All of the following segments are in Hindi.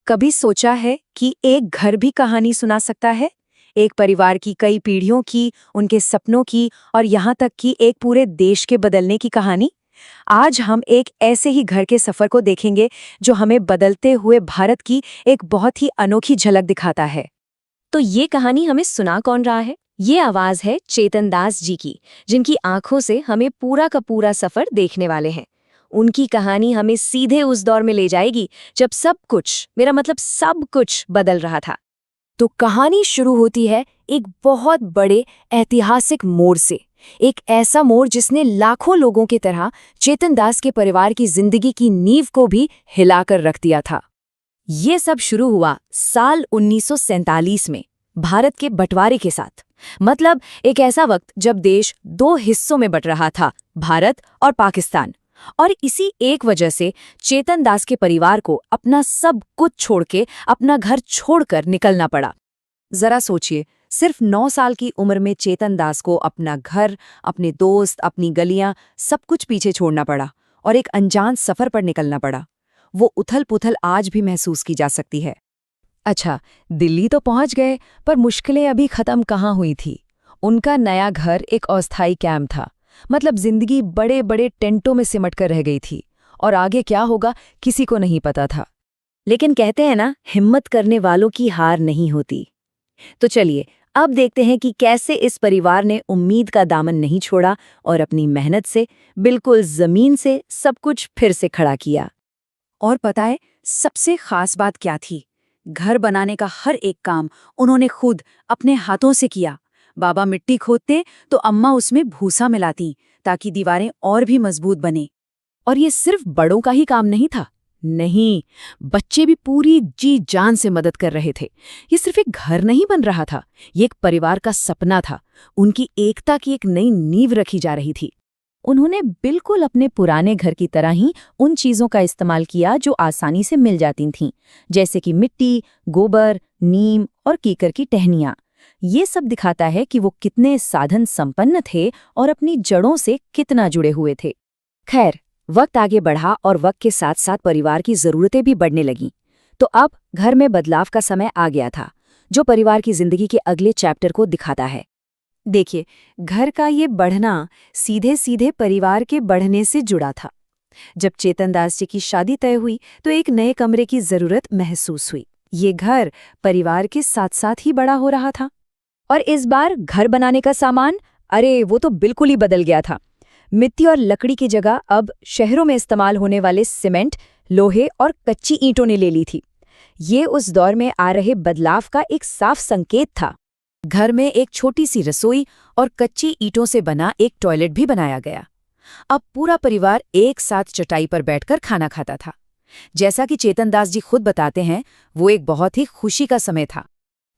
कभी सोचा है कि एक घर भी कहानी सुना सकता है? एक परिवार की कई पीढ़ियों की, उनके सपनों की और यहाँ तक कि एक पूरे देश के बदलने की कहानी। आज हम एक ऐसे ही घर के सफर को देखेंगे जो हमें बदलते हुए भारत की एक बहुत ही अनोखी झलक दिखाता है। तो ये कहानी हमें सुना कौन रहा है? ये आवाज है चेतन दास जी की, जिनकी आंखों से हमें पूरा का पूरा सफर देखने वाले हैं। उनकी कहानी हमें सीधे उस दौर में ले जाएगी जब सब कुछ, मेरा मतलब सब कुछ बदल रहा था। तो कहानी शुरू होती है एक बहुत बड़े ऐतिहासिक मोड़ से। एक ऐसा मोड़ जिसने लाखों लोगों की तरह चेतन दास के परिवार की जिंदगी की नींव को भी हिलाकर रख दिया था। ये सब शुरू हुआ साल 1947 में, भारत के बंटवारे के साथ। मतलब एक ऐसा वक्त जब देश दो हिस्सों में बंट रहा था, भारत और पाकिस्तान। और इसी एक वजह से चेतन दास के परिवार को अपना सब कुछ छोड़ के, अपना घर छोड़कर निकलना पड़ा। जरा सोचिए, सिर्फ 9 साल की उम्र में चेतन दास को अपना घर, अपने दोस्त, अपनी गलियां, सब कुछ पीछे छोड़ना पड़ा और एक अनजान सफर पर निकलना पड़ा। वो उथल-पुथल आज भी महसूस की जा सकती है। अच्छा, दिल्ली तो पहुंच गए, पर मुश्किलें अभी खत्म कहाँ हुई थी। उनका नया घर एक अस्थायी कैंप था। मतलब जिंदगी बड़े बड़े टेंटों में सिमट कर रह गई थी और आगे क्या होगा किसी को नहीं पता था। लेकिन कहते हैं ना, हिम्मत करने वालों की हार नहीं होती। तो चलिए अब देखते हैं कि कैसे इस परिवार ने उम्मीद का दामन नहीं छोड़ा और अपनी मेहनत से, बिल्कुल जमीन से सब कुछ फिर से खड़ा किया। और पता है सबसे खास बात क्या थी? घर बनाने का हर एक काम उन्होंने खुद अपने हाथों से किया। बाबा मिट्टी खोदते तो अम्मा उसमें भूसा मिलाती ताकि दीवारें और भी मजबूत बने। और ये सिर्फ बड़ों का ही काम नहीं था। नहीं, बच्चे भी पूरी जी जान से मदद कर रहे थे। ये सिर्फ एक घर नहीं बन रहा था, ये एक परिवार का सपना था। उनकी एकता की एक नई नींव रखी जा रही थी। उन्होंने बिल्कुल अपने पुराने घर की तरह ही उन चीजों का इस्तेमाल किया जो आसानी से मिल जाती थीं, जैसे कि मिट्टी, गोबर, नीम और कीकर की टहनियां। ये सब दिखाता है कि वो कितने साधन संपन्न थे और अपनी जड़ों से कितना जुड़े हुए थे। खैर, वक्त आगे बढ़ा और वक्त के साथ साथ परिवार की जरूरतें भी बढ़ने लगीं। तो अब घर में बदलाव का समय आ गया था, जो परिवार की जिंदगी के अगले चैप्टर को दिखाता है। देखिए, घर का ये बढ़ना सीधे सीधे परिवार के बढ़ने से जुड़ा था। जब चेतन दास जी की शादी तय हुई तो एक नए कमरे की जरूरत महसूस हुई। ये घर परिवार के साथ साथ ही बड़ा हो रहा था। और इस बार घर बनाने का सामान, अरे वो तो बिल्कुल ही बदल गया था। मिट्टी और लकड़ी की जगह अब शहरों में इस्तेमाल होने वाले सीमेंट, लोहे और कच्ची ईंटों ने ले ली थी। ये उस दौर में आ रहे बदलाव का एक साफ संकेत था। घर में एक छोटी सी रसोई और कच्ची ईंटों से बना एक टॉयलेट भी बनाया गया। अब पूरा परिवार एक साथ चटाई पर बैठकर खाना खाता था। जैसा कि चेतन दास जी खुद बताते हैं, वो एक बहुत ही खुशी का समय था।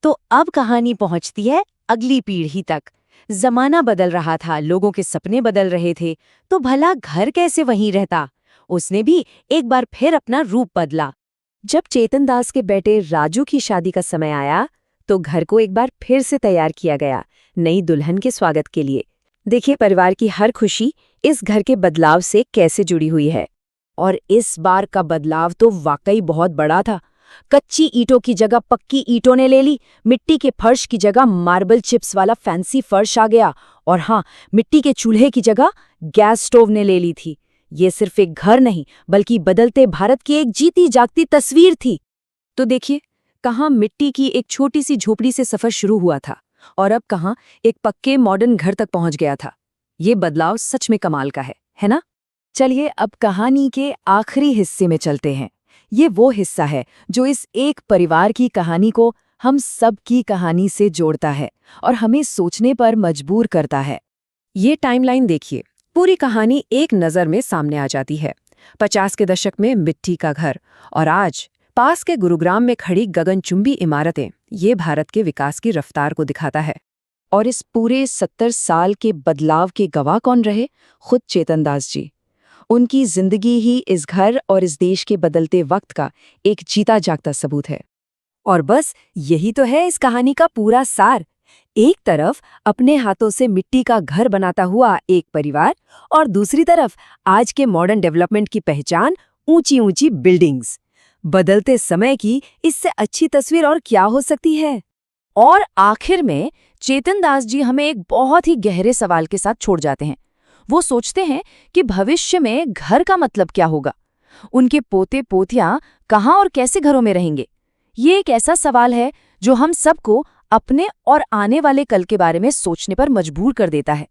तो अब कहानी पहुंचती है अगली पीढ़ी तक। जमाना बदल रहा था, लोगों के सपने बदल रहे थे, तो भला घर कैसे वहीं रहता? उसने भी एक बार फिर अपना रूप बदला। जब चेतन दास के बेटे राजू की शादी का समय आया तो घर को एक बार फिर से तैयार किया गया, नई दुल्हन के स्वागत के लिए। देखिए, परिवार की हर खुशी इस घर के बदलाव से कैसे जुड़ी हुई है। और इस बार का बदलाव तो वाकई बहुत बड़ा था। कच्ची ईंटों की जगह पक्की ईंटों ने ले ली, मिट्टी के फर्श की जगह मार्बल चिप्स वाला फैंसी फर्श आ गया, और हाँ, मिट्टी के चूल्हे की जगह गैस स्टोव ने ले ली थी। ये सिर्फ एक घर नहीं, बल्कि बदलते भारत की एक जीती जागती तस्वीर थी। तो देखिए, कहाँ मिट्टी की एक छोटी सी झोपड़ी से सफर शुरू हुआ था और अब कहाँ एक पक्के मॉडर्न घर तक पहुंच गया था। ये बदलाव सच में कमाल का है ना? चलिए अब कहानी के आखिरी हिस्से में चलते हैं। ये वो हिस्सा है जो इस एक परिवार की कहानी को हम सब की कहानी से जोड़ता है और हमें सोचने पर मजबूर करता है। ये टाइमलाइन देखिए, पूरी कहानी एक नज़र में सामने आ जाती है। 50 के दशक में मिट्टी का घर और आज पास के गुरुग्राम में खड़ी गगनचुंबी इमारतें, ये भारत के विकास की रफ्तार को दिखाता है। और इस पूरे 70 साल के बदलाव के गवाह कौन रहे? खुद चेतन दास जी। उनकी जिंदगी ही इस घर और इस देश के बदलते वक्त का एक जीता जागता सबूत है। और बस यही तो है इस कहानी का पूरा सार। एक तरफ अपने हाथों से मिट्टी का घर बनाता हुआ एक परिवार और दूसरी तरफ आज के मॉडर्न डेवलपमेंट की पहचान ऊंची ऊंची बिल्डिंग्स। बदलते समय की इससे अच्छी तस्वीर और क्या हो सकती है। और आखिर में चेतन दास जी हमें एक बहुत ही गहरे सवाल के साथ छोड़ जाते हैं। वो सोचते हैं कि भविष्य में घर का मतलब क्या होगा, उनके पोते पोतियां कहाँ और कैसे घरों में रहेंगे। ये एक ऐसा सवाल है जो हम सबको अपने और आने वाले कल के बारे में सोचने पर मजबूर कर देता है।